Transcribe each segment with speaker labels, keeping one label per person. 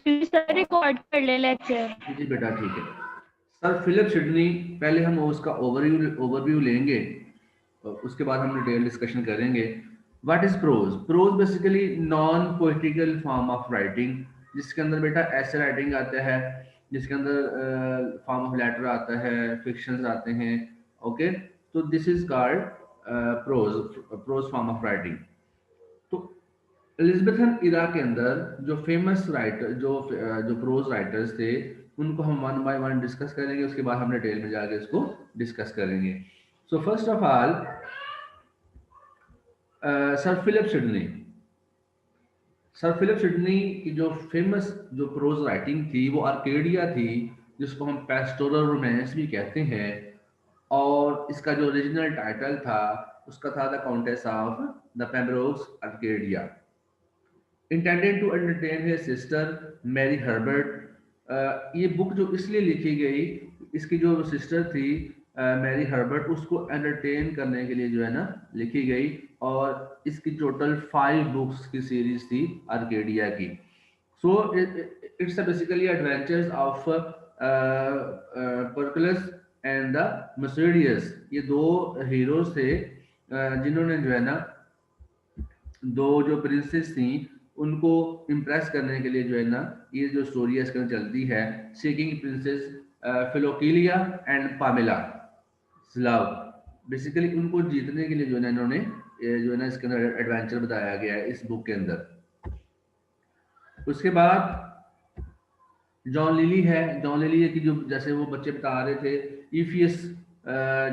Speaker 1: Sir record कर ले lecture.
Speaker 2: जी बेटा ठीक है। सर फिलिप सिडनी, पहले हम उसका ओवरव्यू लेंगे, उसके बाद हम डिटेल डिस्कशन करेंगे। What is prose? Prose basically non poetical form of writing, जिसके अंदर बेटा ऐसे राइटिंग आता है, जिसके अंदर फॉर्म ऑफ लेटर आता है, फिक्शंस आते हैं। ओके, तो this is called prose, prose form of writing. तो एलिजाबेथन इरा के अंदर जो फेमस राइटर, जो प्रोज राइटर्स थे, उनको हम वन बाय वन डिस्कस करेंगे, उसके बाद हम डिटेल में जाके इसको डिस्कस करेंगे। So first of all Sir Philip Sidney. Sir Philip Sidney की जो फेमस जो प्रोज राइटिंग थी वो आर्केडिया थी, जिसको हम पेस्टोरल रोमांस भी कहते हैं। और इसका जो ओरिजिनल टाइटल था उसका था the Countess of the Pembroke's Arcadia, intended to entertain his sister Mary Herbert. ये बुक जो इसलिए लिखी गई, इसकी जो सिस्टर थी मैरी हर्बर्ट, उसको एंटरटेन करने के लिए जो है ना लिखी गई। और इसकी टोटल 5 बुक्स की सीरीज थी आर्केडिया की। So it's basically adventures of Pyrocles and the Musidorus. ये दो हीरोज थे जिन्होंने जो है ना दो जो प्रिंसेस थी उनको इम्प्रेस करने के लिए जो है ना ये जो स्टोरी है इसके अंदर चलती है। Seeking princess Philoclea and Pamela स्लाव, बेसिकली उनको जीतने के लिए जो है ना इन्होंने जो है ना इसके अंदर एडवेंचर बताया गया है इस बुक के अंदर। उसके बाद जॉन लिली है। जॉन लिली की जो जैसे वो बच्चे बता रहे थे, इफियस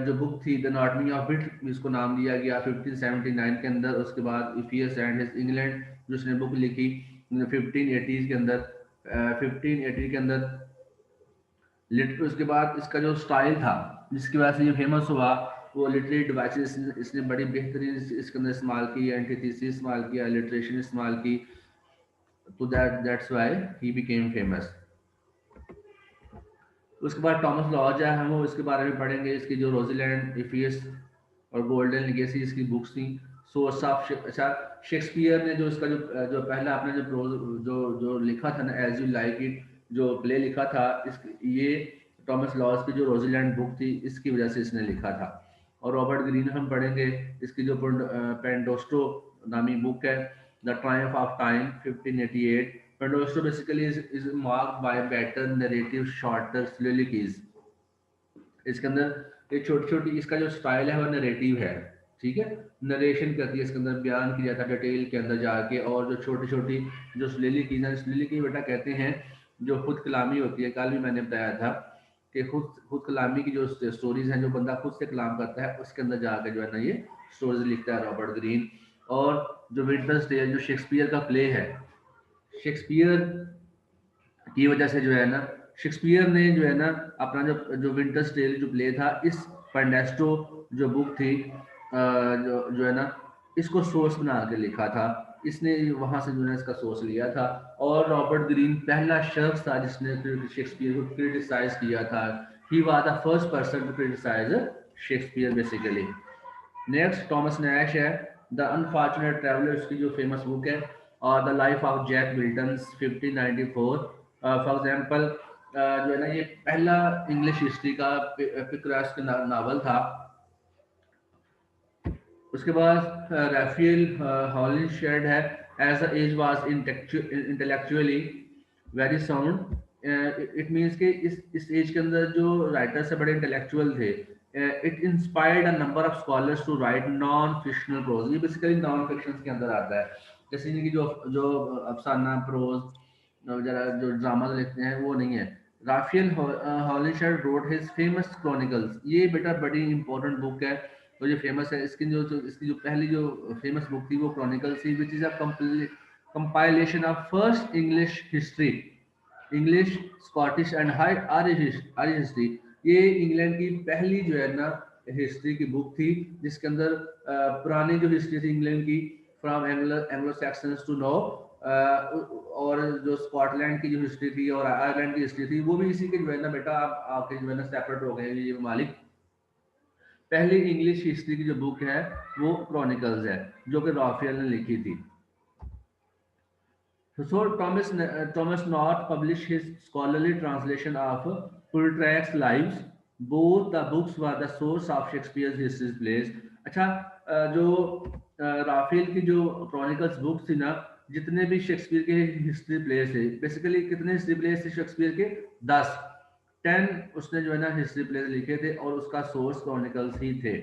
Speaker 2: जो बुक थी द अनाटमी ऑफ विट, इसको नाम दिया गया 1579 के अंदर। उसके बाद इफियस एंड हिज इंग्लैंड जो उसने बुक लिखी 1580 के अंदर, 1580 के अंदर। उसके बाद इसका जो स्टाइल था जिसकी वजह से ये फेमस हुआ, वो लिटरेरी डिवाइसेस इसने बड़ी बेहतरीन इसके अंदर इस्तेमाल की, एंटीथेसिस इस्तेमाल किया, लिटरेशन इस्तेमाल की, तो that's why he became famous. उसके बाद टॉमस लॉज है, हम इसके बारे में पढ़ेंगे। इसकी जो रोजीलैंड, इफियस और गोल्डन लेगेसी इसकी बुक्स थी। सोर्स ऑफ अच्छा, शेक्सपियर ने जो इसका जो पहला आपने जो प्रोज जो लिखा था ना, एज यू लाइक इट, जो प्ले लिखा था, इस ये टॉमस लॉज की जो रोजीलैंड बुक थी इसकी वजह से इसने लिखा था। और रॉबर्ट ग्रीन हम पढ़ेंगे, इसकी जो पेंडोस्टो नामी बुक है, the Triumph of time 1588। Pandosto basically is marked by better narrative, shorter soliloquies। इसके अंदर एक छोटी छोटी इसका जो स्टाइल है वो नरेटिव है, ठीक है, नरेशन करती है, इसके अंदर बयान किया जाता है डिटेल के अंदर जाके। और जो छोटी छोटी जो soliloquies है, soliloquy बेटा कहते हैं जो खुद कलामी होती है। कल भी मैंने बताया था कि खुद खुद कलामी की जो स्टोरीज हैं, जो बंदा खुद से कलाम करता है उसके अंदर जाकर जो है ना ये स्टोरीज लिखता है रॉबर्ट ग्रीन। और जो विंटर्स डे जो शेक्सपियर का प्ले है, शेक्सपियर की वजह से जो है ना शेक्सपियर ने जो है ना अपना जो विंटर्स टेल जो प्ले था, इस पेंडेस्टो जो बुक थी जो है ना इसको सोर्स बना के लिखा था। इसने वहां से जो है इसका सोर्स लिया था। और रॉबर्ट ग्रीन पहला शख्स था जिसने शेक्सपियर को क्रिटिसाइज किया था। He was the first person to criticise Shakespeare basically. Next Thomas Nashe है, द अनफॉर्चुनेट ट्रैवलर उसकी जो फेमस बुक है। और the life of Jack Milton 1594। For example जो है ना ये पहला इंग्लिश हिस्ट्री का पिक्रास्ट नावल था। उसके बाद राफेल हॉलिनशेड है, age the age was intellectually very sound. It means कि इस एज के अंदर जो राइटर्स है बड़े इंटेलेक्चुअल थे। It inspired a number of scholars to write non fictional prose. ये बेसिकली नॉन फिक्शन के अंदर आता है, जैसे इनकी जो जो अफसाना प्रोज जरा जो ड्रामा लिखते हैं वो नहीं है। Raphael Holinshed wrote his famous chronicles. ये बेटा बड़ी इंपॉर्टेंट बुक है तो ये फेमस है। इसकी जो पहली जो फेमस बुक थी वो क्रॉनिकल्स थी, which is a compilation of first English history, English, Scottish and high Irish history. ये इंग्लैंड की पहली जो है ना हिस्ट्री की बुक थी, जिसके अंदर पुरानी जो हिस्ट्री थी इंग्लैंड की, from Anglo Saxons to no, और जो स्कॉटलैंड की जो हिस्ट्री थी और आयरलैंड की हिस्ट्री थी वो भी इसी के जो है ना बेटा आप आपके जो है ना सेपरेट हो गए ये ममालिक। पहली इंग्लिश हिस्ट्री की जो बुक है वो क्रॉनिकल्स है, जो कि राफेल ने लिखी थी। So Thomas North published his scholarly translation of Plutarch's Lives. Both the books were the source of Shakespeare's history plays. अच्छा, जो राफेल की जो क्रॉनिकल्स बुक्स थी ना, जितने भी शेक्सपियर के हिस्ट्री प्लेस थे, बेसिकली कितने हिस्ट्री प्लेस थे शेक्सपियर के? 10, 10 उसने जो है ना हिस्ट्री प्लेस लिखे थे और उसका सोर्स क्रॉनिकल्स ही थे.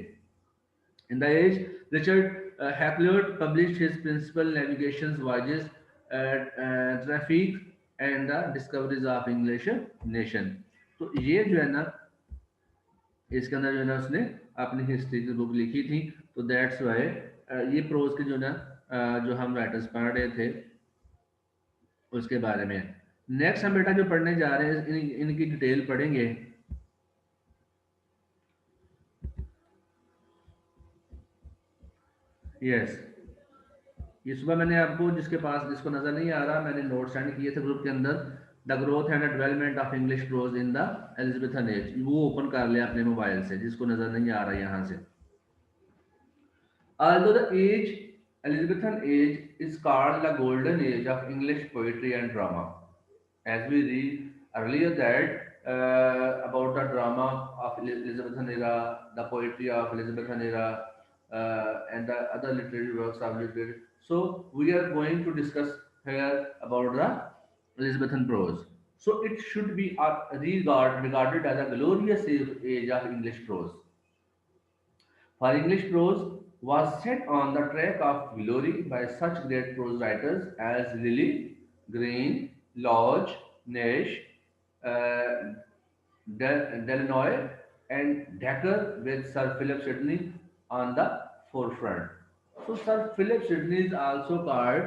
Speaker 2: In the age, Richard Hakluyt published his principal navigations voyages, traffic and the discoveries of English nation. तो ये जो है ना, इसके अंदर जो है ना उसने अपनी हिस्ट्री की बुक लिखी थी. तो दैट्स वाई ये प्रोज के जो ना जो हम राइटर्स पढ़ रहे थे उसके बारे में. नेक्स्ट हम बेटा जो पढ़ने जा रहे हैं इनकी डिटेल पढ़ेंगे. यस, ये सुबह मैंने आपको जिसको नजर नहीं आ रहा, मैंने नोट सेंड किए थे ग्रुप के अंदर. The growth and development of English pros in the Elizabethan age, वो ओपन कर लिया अपने मोबाइल से जिसको नजर नहीं आ रहा यहाँ से. Although the Elizabethan age is called the golden age of English poetry and drama, as we read earlier that about the drama of Elizabethan era, the poetry of Elizabethan era, and the other literary works of literature. So we are going to discuss here about the Elizabethan prose. So it should be regarded as a glorious age of English prose. For English prose was set on the track of glory by such great prose writers as Lilly, Green, Lodge, Nash, uh, Delanoy, and Dekker, with Sir Philip Sidney on the forefront. So Sir Philip Sidney is also called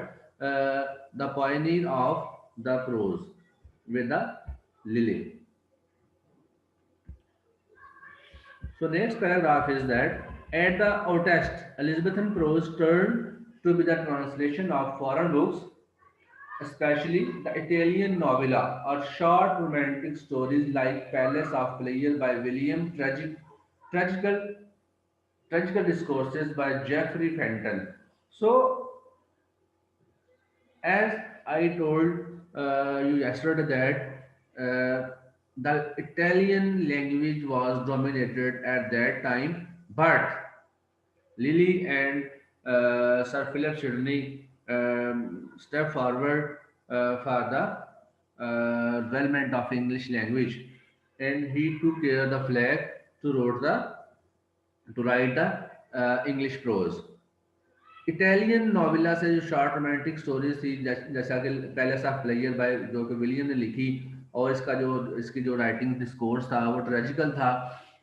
Speaker 2: the pioneer of the prose with the Lily. So next paragraph is that at the outest, Elizabethan prose turned to be the translation of foreign books, especially the Italian novella or short romantic stories like Palace of Players by William, tragical, tragical discourses by Geoffrey Fenton. So as I told you yesterday that the Italian language was dominated at that time, but Lilly and Sir Philip Sidney stepped forward for the development of English language, and he took care the flag to write the English prose. Italian novella से जो short romantic stories थी जैसा कि palace of player bye जो कि William ने लिखी, और इसकी जो राइटिंग डिस्कोर्स था वो ट्रेजिकल था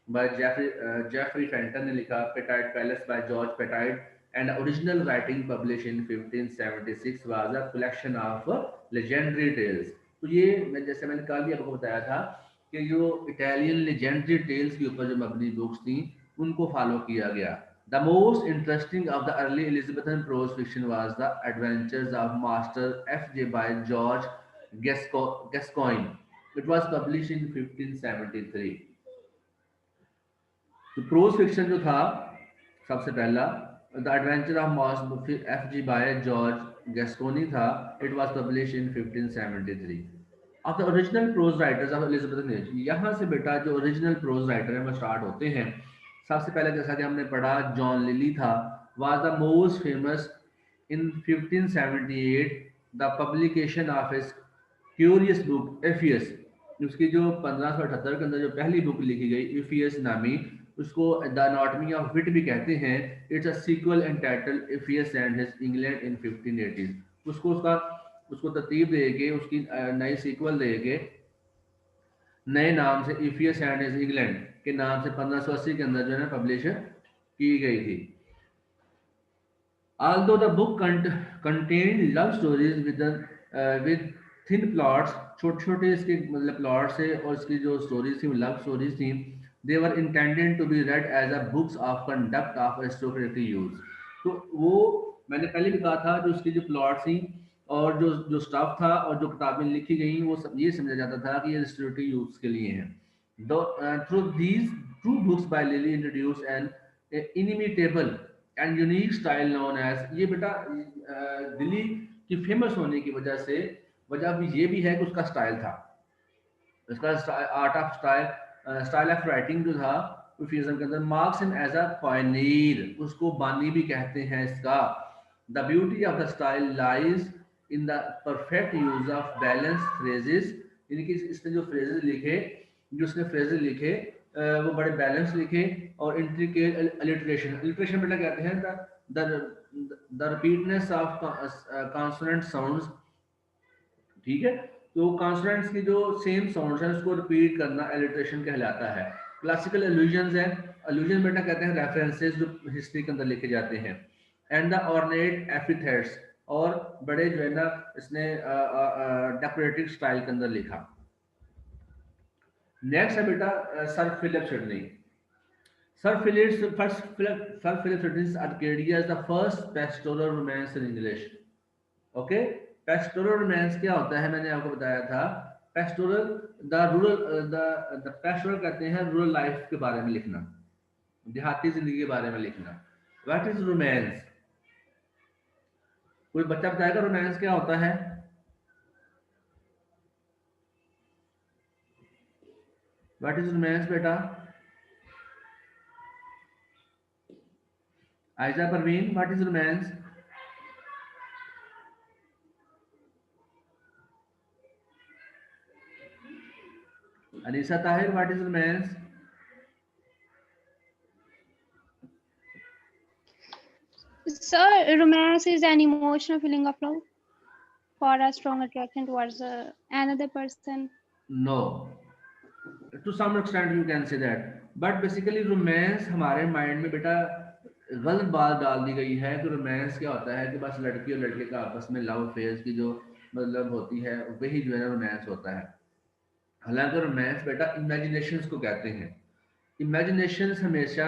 Speaker 2: बाय जेफरी फेंटन ने लिखा. Petite palace by George petite and original writing publish in 1576 was a collection of legendary tales. तो ये जैसे मैंने कल भी आपको बताया था कि जो इटालियन लेजेंडरी टेल्स के ऊपर जो मबनी बुक्स थी उनको फॉलो किया गया. The most interesting of the early Elizabethan prose fiction was The Adventures of Master F.J. by George Gascoigne. It was published in 1573. तो प्रोज फिक्शन जो था सबसे पहला the adventure of master F.G. By George Gascoigne था. It was publish in 1573. Of the original prose writers of Elizabethan age, यहाँ से बेटा जो ओरिजिनल प्रोज राइटर है वो स्टार्ट होते हैं. सबसे पहले जैसा कि हमने पढ़ा जॉन लिली था, was the most famous in 1578 the publication of his curious book Euphues. उसकी जो 1578 के अंदर जो पहली बुक लिखी गई एफियस नामी, उसको द अनाटमी ऑफ विट भी कहते हैं. It's a sequel entitled Euphues and his England in 1580. उसको तरतीब देके उसकी नई सीक्वल देके नए नाम से एफियस एंड हिज इंग्लैंड के नाम से 1580 के अंदर जो है पब्लिश की गई थी. Although the book contained love stories with thin plots, छोटे-छोटे इसके मतलब प्लॉट से, और इसकी जो स्टोरीज थी वो लव स्टोरीज थी. They were intended to be read as a books of conduct of aristocratic use. तो वो मैंने पहले भी कहा था जो उसकी जो प्लॉट थी और जो स्टफ था और जो किताबें लिखी गई वो सब ये समझा जाता था कि ये अरिस्टोक्रेटिक यूज के लिए हैं. Through these two books by Lilly introduced an inimitable and unique style known as, ये बेटा दिल्ली कि फेमस होने की वजह भी ये भी है कि उसका स्टाइल था, इसका art of style of writing जो था सूफीज़्म के अंदर, marks him as a Pioneer, उसको बानी भी कहते हैं इसका। The beauty of the style lies in the perfect use of balance phrases, यानी कि इसने जो फ्रेजेस लिखे, वो बड़े बैलेंस लिखे, और इंट्रिकेट अलिटरेशन, अलिटरेशन बेटा कहते हैं द रिपीटनेस ऑफ कॉन्सोनेंट साउंड्स, ठीक है। तो कॉन्सोनेंट्स की जो सेम साउंड्स हैं उसको रिपीट करना एलिट्रेशन कहलाता है। क्लासिकल एल्यूजन्स है, एल्यूजन बेटा कहते हैं रेफरेंसेस जो हिस्ट्री के अंदर लिखे जाते हैं। एंड द ऑर्नेट एपिथेट्स, और बड़े जो है ना इसने डेकोरेटिव स्टाइल के अंदर लिखा। नेक्स्ट है बेटा sir Philip Sidney. Sir Philip सिडनी's Arcadia is the first pastoral romance in English. Okay, pastoral romance क्या होता है, मैंने आपको बताया था। पेस्टोरल द पेस्टोरल कहते हैं रूरल लाइफ के बारे में लिखना, देहाती जिंदगी के बारे में लिखना। What is romance? कोई बच्चा बताएगा रोमांस क्या होता है? व्हाट इज रोमांस बेटा? Ayesha Parveen, what is romance? Anisa Tahir, what is romance?
Speaker 1: Sir, romance is an emotional feeling of love for a strong attraction towards another person.
Speaker 2: No, to some extent you can say that, but basically romance हमारे mind में बेटा गलत बात डाल दी गई है कि romance क्या होता है कि बस लड़की और लड़के का आपस में लव अफेयर्स की जो मतलब होती है वही जो है रोमांस होता है। हालांकि रोमांस बेटा इमेजिनेशंस को कहते हैं। इमेजिनेशंस हमेशा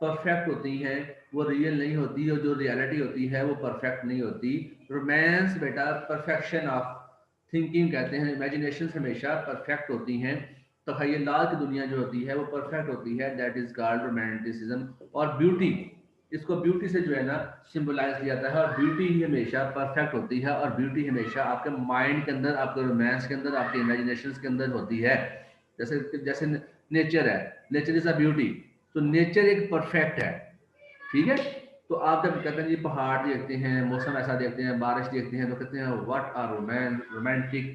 Speaker 2: परफेक्ट होती हैं, वो रियल नहीं होती, और जो रियलिटी होती है वो परफेक्ट नहीं होती। रोमांस बेटा परफेक्शन ऑफ थिंकिंग कहते हैं, इमेजिनेशंस हमेशा परफेक्ट होती हैं, तखय्युलात की दुनिया जो होती है वो परफेक्ट होती है, दैट इज कॉल्ड रोमांटिसिज्म। और ब्यूटी, इसको ब्यूटी से जो है ना सिंबलाइज किया जाता है, और ब्यूटी ही हमेशा परफेक्ट होती है, और ब्यूटी हमेशा आपके माइंड के अंदर, आपके रोमांस के अंदर, आपके इमेजिनेशंस के अंदर होती है। जैसे जैसे नेचर है, नेचर इज अ ब्यूटी, तो नेचर एक परफेक्ट है, ठीक है। तो आप जब कहते हैं जी पहाड़ देखते हैं, मौसम ऐसा देखते हैं, बारिश देखते हैं, तो कहते हैं what are romantic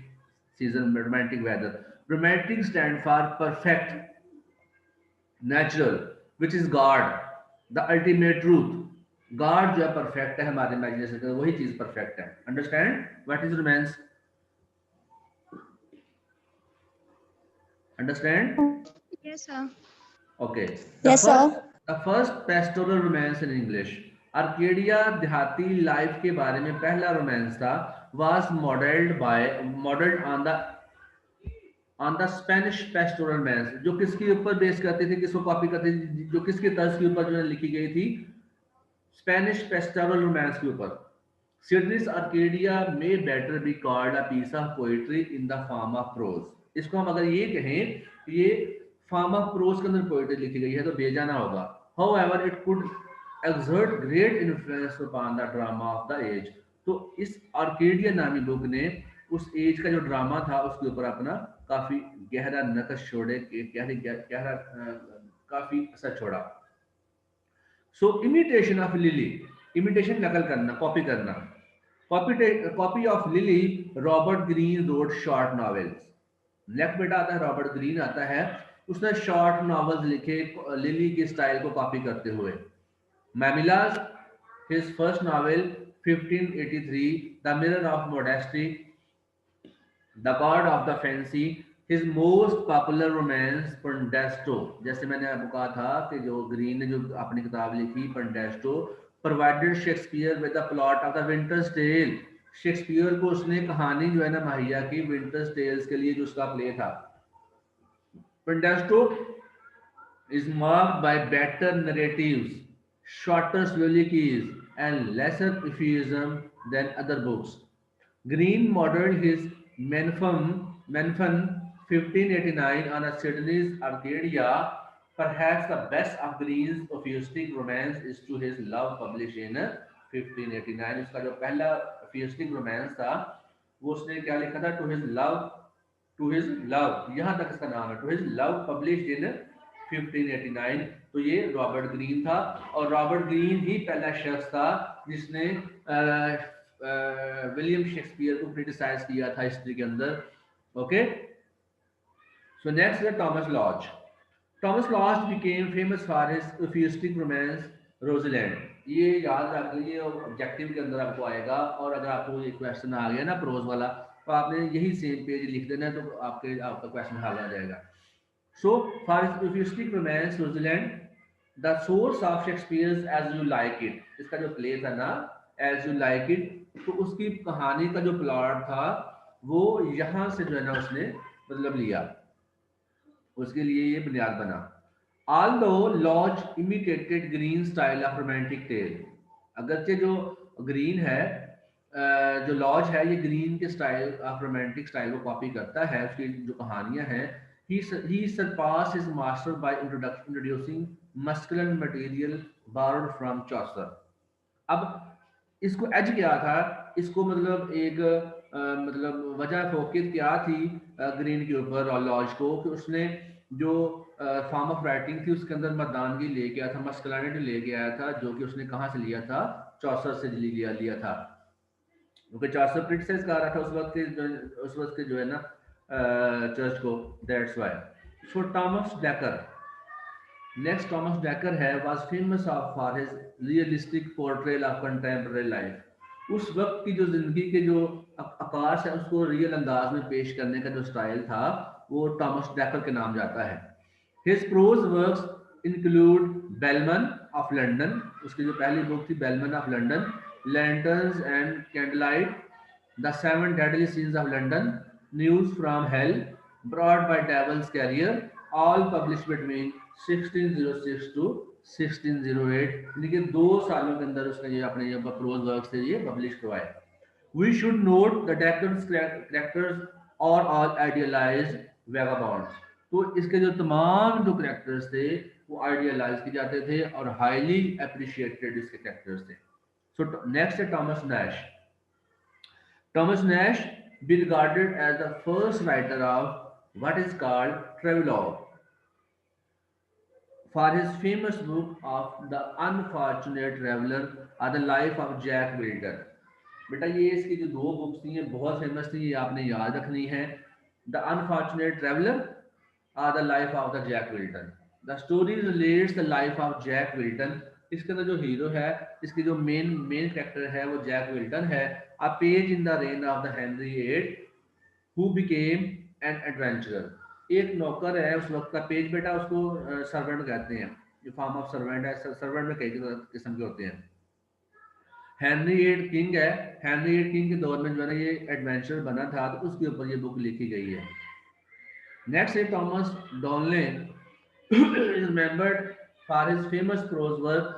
Speaker 2: season, romantic weather. Romantic stand for perfect, natural, which is God, the ultimate truth. God जो है परफेक्ट है, हमारे इमेजिनेशन का वही चीज परफेक्ट है। Understand what is romance? Understand?
Speaker 1: Yes, sir.
Speaker 2: Okay.
Speaker 3: Yes, sir.
Speaker 2: The first pastoral romance in English, Arcadia देहाती life के बारे में पहला रोमांस था, was modelled on the Spanish pastoral romance, जो किसके ऊपर बेस करते थे, किसको कॉपी करते थे, जो किसके तर्ज के ऊपर जो लिखी गई थी, स्पेनिश पेस्टोरल रोमांस के ऊपर। सिडनीज आर्केडिया में better be called a piece of poetry in the form of prose. इसको हम अगर ये कहें ये फॉर्म ऑफ प्रोज के अंदर पोएट्री लिखी गई है तो बेजाना होगा। However it could exert great influence upon the drama of the age. तो इस आर्केडिया नामी बुक ने उस एज का जो ड्रामा था उसके ऊपर अपना काफी गहरा नक्श छोड़े, गहरा काफी असर छोड़ा। So imitation of Lyly, imitation नकल करना, कॉपी करना। Copy of Lyly, Robert Greene wrote short novels. Next बेटा आता है रॉबर्ट ग्रीन आता है, उसने शॉर्ट नॉवेल्स लिखे लिली के स्टाइल को कॉपी करते हुए। Mamillia, his first novel 1583, the mirror of modesty, the god of the fancy, his most popular romance Pandosto. जैसे मैंने आपको कहा था कि जो ग्रीन ने जो अपनी किताब लिखी Pandosto, provided Shakespeare with the plot of the winter's tale. Shakespeare को उसने कहानी जो है ना मुहैया की विंटर्स टेल्स के लिए, जो उसका प्ले था। पेंडेस्टो is marked by better narratives, shorter soliloquies, and lesser euphemism than other books. Green modeled his Menfun 1589 on a Sydney's Arcadia. Perhaps the best of Green's euphuistic romance is to his love published in 1589. उसका जो पहला एफियस्टिक romance था वो उसने क्या लिखा था, to his love, यहाँ तक इसका नाम है, to his love, published in 1589। तो ये रॉबर्ट ग्रीन था, और रॉबर्ट ग्रीन ही पहला शख्स था जिसने विलियम शेक्सपियर को क्रिटिसाइज किया था हिस्ट्री के अंदर। ओके, सो नेक्स्ट है Thomas Lodge. Thomas Lodge became famous for his euphuistic romance Rosalynde. ये याद रख लीजिए, ऑब्जेक्टिव के अंदर आपको आएगा, और अगर आपको ये क्वेश्चन आ गया ना प्रोज वाला, तो आपने यही सेम पेज लिख देना, तो आपका क्वेश्चन हल हो जाएगा। So for his euphuistic romance Rosalynde, the source of Shakespeare's as you like it, इसका जो प्ले था ना एज यू लाइक इट, तो उसकी कहानी का जो प्लॉट था वो यहाँ से जो है ना उसने मतलब लिया, उसके लिए ये बुनियाद बना। Although Lodge imitated Green style of romantic tale, अगरचे जो ग्रीन है, जो लॉज है, ये ग्रीन के स्टाइल ऑफ रोमांटिक स्टाइल को कॉपी करता है, उसकी जो कहानियां हैं, he surpassed his master by introducing masculine material borrowed from Chaucer। अब इसको एज क्या था, इसको मतलब एक मतलब वजह फोकस क्या थी ग्रीन के ऊपर और लॉज को, कि उसने जो फॉर्म ऑफ राइटिंग थी उसके अंदर मर्दानगी ले गया था, मस्कुलिनिटी ले गया था, जो कि उसने कहाँ से लिया था, चौसर से लिया था, क्योंकि चौसर क्रिटिसाइज कर रहा था उस वक्त के जो है ना चर्च को, that's why. So Thomas Dekker, next Thomas Dekker है, was famous for his realistic portrayal of contemporary life. उस वक्त की जो जिंदगी के जो आकाश है उसको रियल अंदाज में पेश करने का जो स्टाइल था वो थॉमस डेकर के नाम जाता है। His prose works include Bellman of London, उसकी जो पहली बुक थी Bellman of London, Lanterns and Candlelight, The Seven Deadly Sins of London, News from Hell, Brought by Devil's Carrier, all published between 1606 to 1608। यानी कि 2 सालों के अंदर उसने ये अपने ये प्रोज वर्क से ये पब्लिश करवाए। We should note the Deccan's characters are all idealized vagabonds। तो इसके जो तमाम जो करेक्टर्स थे वो आइडियलाइज किए जाते थे और हाईली अप्रिशिएटेड इसके करेक्टर्स थे। सो नेक्स्ट है Thomas Nashe. Thomas Nashe be regarded as the first writer of what is called travelogue for his famous book of the unfortunate traveller और the life of Jack Wilder. बेटा ये इसकी जो 2 books थी ये बहुत famous थी, ये आपने याद रखनी है, द अनफॉर्चुनेट ट्रैवलर और the life of the Jack Wilton. The story relates the life of Jack Wilton. इसके अंदर जो हीरो है, इसकी जो मेन कैरेक्टर है वो जैक विल्टन है। A page in the rain of the Henry VIII who became an adventurer. एक नौकर है उस वक्त का पेज, बेटा उसको सर्वेंट कहते हैं, जो फॉर्म ऑफ सर्वेंट है, सर्वेंट में कई किस्म के होते हैं। हेनरी VIII किंग है, हेनरी VIII किंग के दौर में जो है ना ये एडवेंचर बना था, तो उसके ऊपर ये बुक लिखी गई है। नेक्स्ट है Thomas डॉनले is remembered for his famous prose work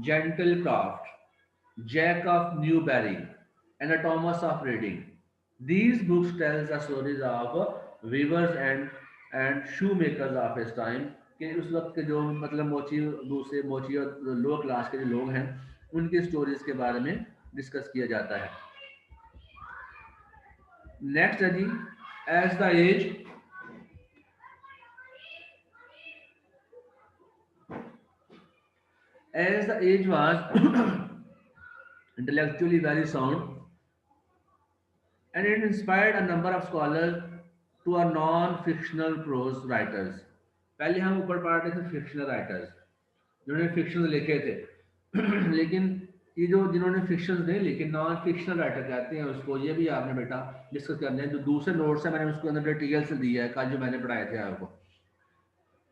Speaker 2: Gentlecraft, Jack of Newbury, and a Thomas of Reading. These books tell the stories of weavers and shoemakers of his time, कि उस वक्त के जो मतलब मोची और लोअर क्लास के जो लोग हैं उनकी स्टोरीज के बारे में डिस्कस किया जाता है। नेक्स्ट है जी as the age was intellectually very sound and it inspired a number of scholars to a non-fictional prose writers। पहले हम ऊपर पढ़ रहे थे फिक्शनल राइटर्स जिन्होंने फिक्शन लिखे थे लेकिन ये जो जिन्होंने फिक्शन नहीं लिखे नॉन फिक्शनल राइटर कहते हैं उसको, ये भी आपने बेटा डिस्कस करना है। जो दूसरे नोट्स है मैंने उसके अंदर डिटेल से दिया है, कल जो मैंने पढ़ाए थे आपको।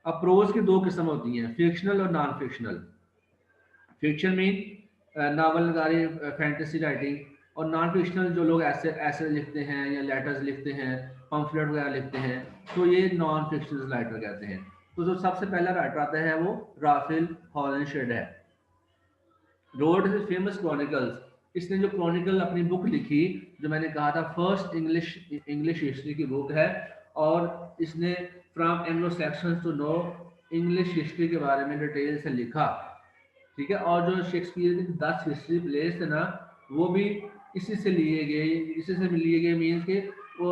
Speaker 2: अब प्रोज की 2 किस्म होती हैं, फिक्शनल और नॉन फिक्शनल। फिक्शन में नावल नगारी फैंटेसी राइटिंग, और नॉन फिक्शनल जो लोग ऐसे लिखते हैं या लेटर्स लिखते हैं, पम्फलेट वगैरह लिखते हैं, तो ये नॉन फिक्शनल राइटर कहते हैं। तो जो सबसे पहला राइटर आता है वो राफेल हॉलिंशेड है। रोड फेमस क्रॉनिकल्स, इसने जो क्रॉनिकल अपनी बुक लिखी, जो मैंने कहा था फर्स्ट इंग्लिश हिस्ट्री की बुक है, और इसने from Anglo Saxons to no English history के बारे में डिटेल से लिखा, ठीक है। और जो शेक्सपियर की 10 हिस्ट्री प्लेस थे ना वो भी इसी से लिए गए मीन्स के वो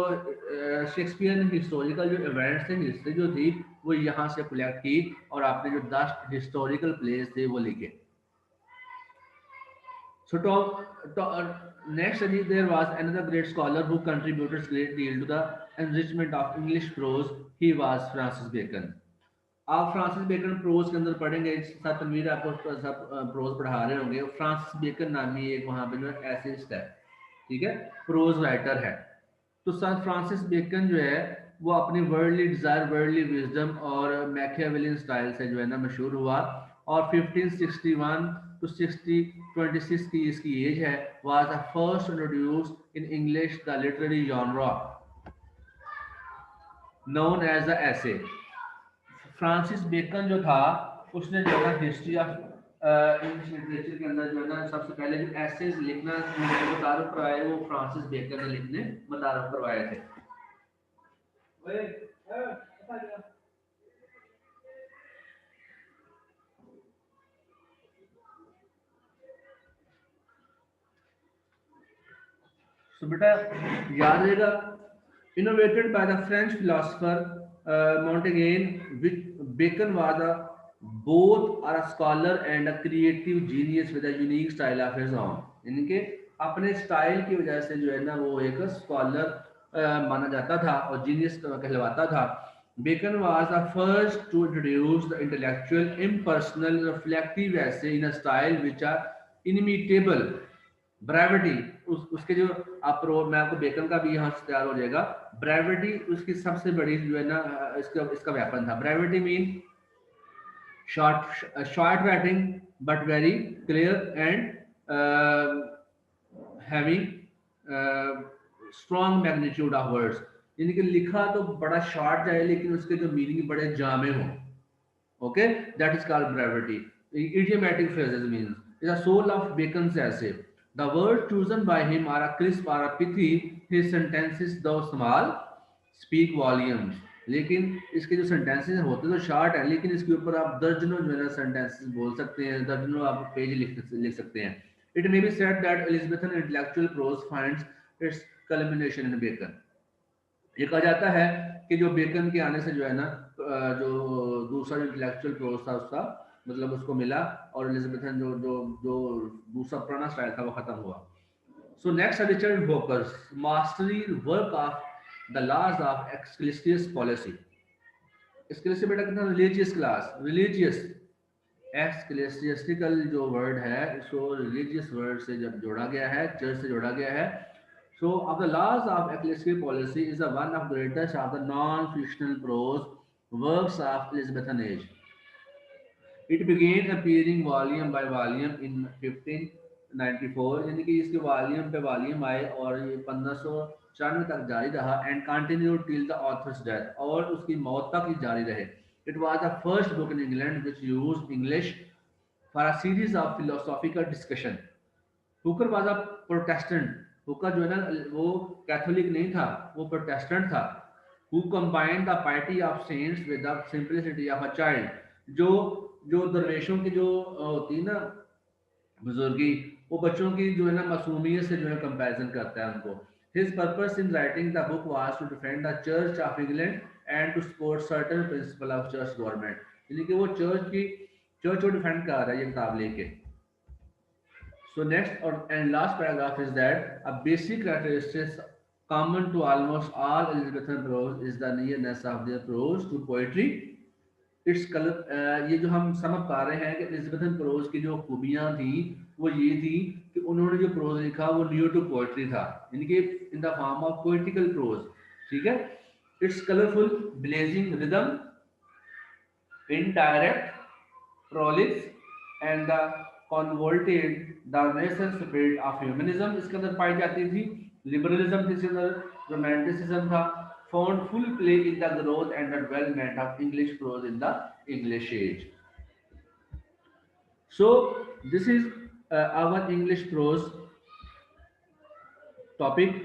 Speaker 2: शेक्सपियर ने हिस्टोरिकल जो इवेंट्स थे, हिस्ट्री जो थी वो यहाँ से कलेक्ट की और आपने जो 10 हिस्टोरिकल प्लेस थे वो लिखे. So next there was another great scholar who contributed great deal to the enrichment of English prose. He was Francis Bacon. आप फ्रांसिस बेकन प्रोज के अंदर पढ़ेंगे, साथ तनवीर आपको सब प्रोज पढ़ा रहे होंगे. फ्रांसिस बेकन नामी एक वहां पे जो एसिस्ट है, ठीक है, प्रोज राइटर है. तो सर फ्रांसिस बेकन जो है वो अपनी वर्ल्डली डिजायर, वर्ल्डली विजडम और मैकियावेलियन स्टाइल से जो है ना मशहूर हुआ. और 1561 टू 26 की इसकी एज है. Was the first introduced in English the literary genre known as the essay. Francis Bacon जो था उसने जो है हिस्ट्री ऑफ इंग्लिश लिटरेचर के अंदर जो है ना सबसे पहले जो एसेज लिखना मुतारफ करवाए वो फ्रांसिस बेकन ने लिखने मुतारफ करवाए थे. तो बेटा याद रहेगा, innovated by the French philosopher Montaigne, which Bacon was a both are a scholar and a creative genius with a unique style of his own. इनके अपने स्टाइल की वजह से जो है ना वो एक स्कॉलर माना जाता था और जीनियस कहलवाता था. Bacon was the first to introduce the intellectual impersonal reflective essay in a style which are inimitable brevity. उसके जो आप मैं आपको बेकन का भी यहाँ से तैयार हो जाएगा. ब्रेविटी उसकी सबसे बड़ी जो है ना इसका वेपन था. Brevity mean short writing but very clear and having strong magnitude of words. यानी कि लिखा तो बड़ा शॉर्ट जाए लेकिन उसके जो मीनिंग बड़े जामे हों. Okay, that is called brevity. Idiomatic phrases means is a soul of Bacon's essay. The words chosen by him are a crisp or a pithy. His sentences, though small, speak volumes. लेकिन इसके जो sentences होते तो short है लेकिन इसके ऊपर आप दर्जनों जो है सेंटेंसेस बोल सकते हैं, दर्जनों आप पेज लिख सकते हैं. It may be said that Elizabethan intellectual prose finds its culmination in Bacon. ये कहा जाता है कि जो बेकन के आने से जो है ना जो दूसरा जो इंटेलेक्चुअल प्रोज था उसका मतलब उसको मिला और एलिजाबेथन जो जो जो दूसरा पुराना स्टाइल था वो खत्म हुआ. सो नेक्स्ट है Richard Hooker's mastery work of the laws of ecclesiastical polity. Ecclesiastical बेटा कितना रिलीजियस क्लास, रिलीजियस एक्सक्लेसियस्टिकल जो वर्ड है इसको रिलीजियस वर्ड से जब जोड़ा गया है, चर्च से जोड़ा गया है. So, of the laws of ecclesiastical policy is the one of the greatest of the non-fictional prose works of Elizabethan age. It began appearing volume by volume in 1594, यानी कि इसके वॉल्यूम पे वॉल्यूम आए और ये 1594 तक जारी रहा and continued till the author's death, और उसकी मौत तक ही जारी रहे. It was the first book in England which used English for a series of philosophical discussion. Hooker was a Protestant. Hooker जो है ना वो कैथोलिक नहीं था, वो प्रोटेस्टेंट था. Who combined the पाइटी of cents with the simplicity of a child. जो जो दरवेशों की जो होती है ना बुजुर्गी, वो बच्चों की जो है ना मासूमियत से जो है कंपैरिजन करता है उनको. His purpose in writing the book was to defend the church of England and to support certain principle of church government. यानी कि वो चर्च को डिफेंड कर रहा है ये किताब लेके. So next and last paragraph is that a basic characteristic common to almost all Elizabethan prose is the nearness of their prose to poetry. Its color. ये जो हम समझ पा रहे हैं कि एलिजाबेथन प्रोज की जो खूबियां थी वो ये थी कि उन्होंने जो प्रोज लिखा वो नियर टू पोएट्री था, यानी कि in the form of poetical prose. ठीक है. It's colourful blazing rhythm, indirect prolix and the convoluted the renaissance spirit of humanism इसके अंदर पाई जाती थी. लिबरलिज्म थी इसके अंदर, रोमांटिसिज्म था. found full play in the growth and the development of English prose in the English age. So this is our English prose topic.